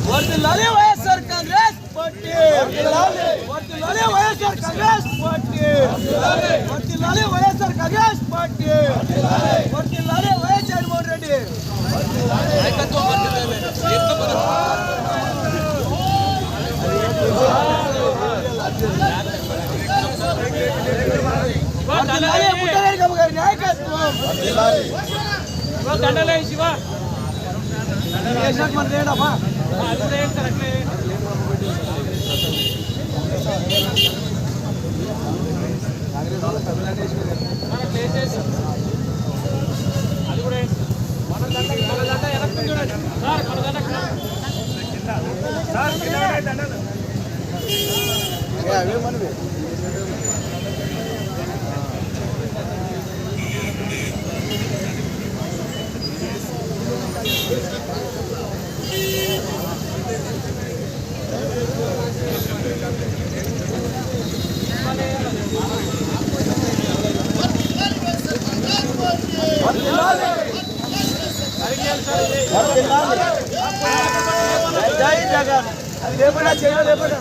వర్ధిల్లాలి వైఎస్ఆర్ కాంగ్రెస్ పార్టీ, వర్ధిల్లాలి వైఎస్ఆర్ కాంగ్రెస్ పార్టీ, వర్ధిల్లాలి వైఎస్ఆర్ కాంగ్రెస్ పార్టీ, వర్ధిల్లాలి వైఎస్ జగన్మోహన్ రెడ్డి నాయకత్వం, వర్ధిల్లాలి ముత్తరేగమ్మ గారి నాయకత్వం, దండలే శివ మన లేడమ్మా అది కూడా ఏంటి సార్ అట్లే అది కూడా మన దండ వెనక్కి చూడండి సార్, మన దండ సార్ అవే మనవి జై జగన్ అది లేకుండా చేయలేకుండా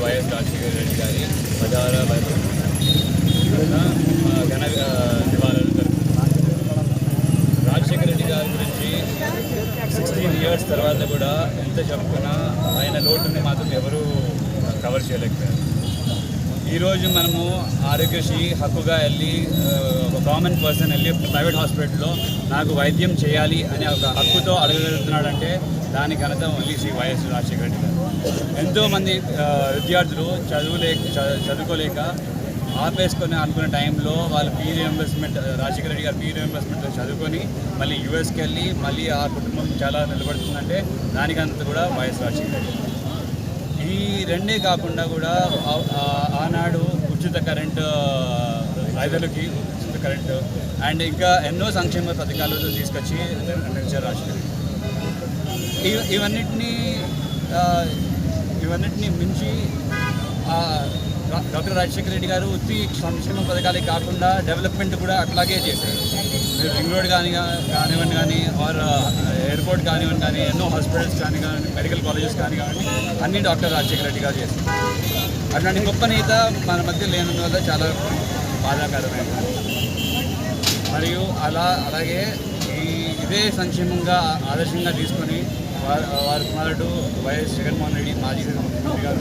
వైఎస్ రాజశేఖర రెడ్డి గారి 16వ ఘన నివాళులు జరుపుతున్నారు. రాజశేఖర రెడ్డి గారి గురించి 16 ఇయర్స్ తర్వాత కూడా ఎంత చెప్పుకున్నా ఆయన లోటుని మాత్రం ఎవరూ కవర్ చేయలేకపోయారు. ఈరోజు మనము ఆరోగ్యశ్రీ హక్కుగా వెళ్ళి ఒక కామన్ పర్సన్ వెళ్ళి ప్రైవేట్ హాస్పిటల్లో నాకు వైద్యం చేయాలి అనే ఒక హక్కుతో అడగలుగుతున్నాడంటే దాని ఘనత ఓన్లీ శ్రీ వైఎస్ రాజశేఖర రెడ్డి గారు. ఎంతోమంది విద్యార్థులు చదువుకోలేక ఆపేసుకొని అనుకున్న టైంలో వాళ్ళు ఫీ రియంబర్స్మెంట్, రాజశేఖర రెడ్డి గారు ఫీ రియంబర్స్మెంట్తో చదువుకొని మళ్ళీ యూఎస్కి వెళ్ళి మళ్ళీ ఆ కుటుంబం చాలా నిలబడుతుందంటే దానికంతా కూడా వైఎస్ రాజశేఖర రెడ్డి. ఈ రెండే కాకుండా కూడా ఆనాడు ఉచిత కరెంటు, రైతులకి ఉచిత కరెంటు అండ్ ఇంకా ఎన్నో సంక్షేమ పథకాలు తీసుకొచ్చి అందించారు రాజశేఖర రెడ్డి. ఇవన్నిటిని మించి డాక్టర్ రాజశేఖర రెడ్డి గారు ఉత్తి సంక్షేమ పథకాలే కాకుండా డెవలప్మెంట్ కూడా అట్లాగే చేశారు. మీరు రింగ్ రోడ్ కానివ్వండి కానీ ఆర్ ఎయిర్పోర్ట్ కానివ్వండి కానీ ఎన్నో హాస్పిటల్స్ కానివ్వండి మెడికల్ కాలేజెస్ కానివ్వండి అన్నీ డాక్టర్ రాజశేఖర రెడ్డి గారు చేశారు. అట్లాంటి గొప్ప నేత మన మధ్య లేనందువల్ల చాలా బాధాకరమైనది. మరియు అలాగే ఇదే సంక్షేమంగా ఆదర్శంగా తీసుకొని వారి కుమారుడు వైఎస్ జగన్మోహన్ రెడ్డి మాజీ ముఖ్యమంత్రి గారు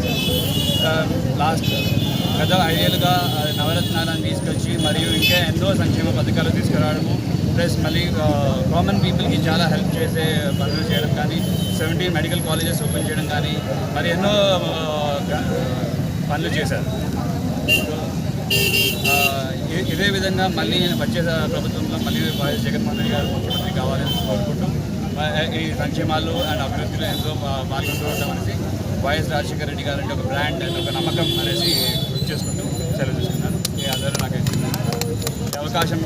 గత 5 ఏళ్ళుగా నవరత్నాలను తీసుకొచ్చి మరియు ఇంకా ఎన్నో సంక్షేమ పథకాలు తీసుకురావడము ప్లస్ మళ్ళీ కామన్ పీపుల్కి చాలా హెల్ప్ చేసే పనులు చేయడం కానీ 17 మెడికల్ కాలేజెస్ ఓపెన్ చేయడం కానీ మరి ఎన్నో పనులు చేశారు. ఇదే విధంగా మళ్ళీ వచ్చే ప్రభుత్వంలో మళ్ళీ వైఎస్ జగన్మోహన్ రెడ్డి గారు ముఖ్యమంత్రి కావాలని కోరుకుంటూ ఈ సంక్షేమాలు అండ్ అభివృద్ధిలో ఎంతో పాల్గొంటూ ఉంటామనేసి వైఎస్ రాజశేఖర రెడ్డి గారు అంటే ఒక బ్రాండ్ అండ్ ఒక నమ్మకం అనేసి గుర్తు చేసుకుంటూ సెలవు తీసుకున్నాను. అందరూ నాకు అవకాశం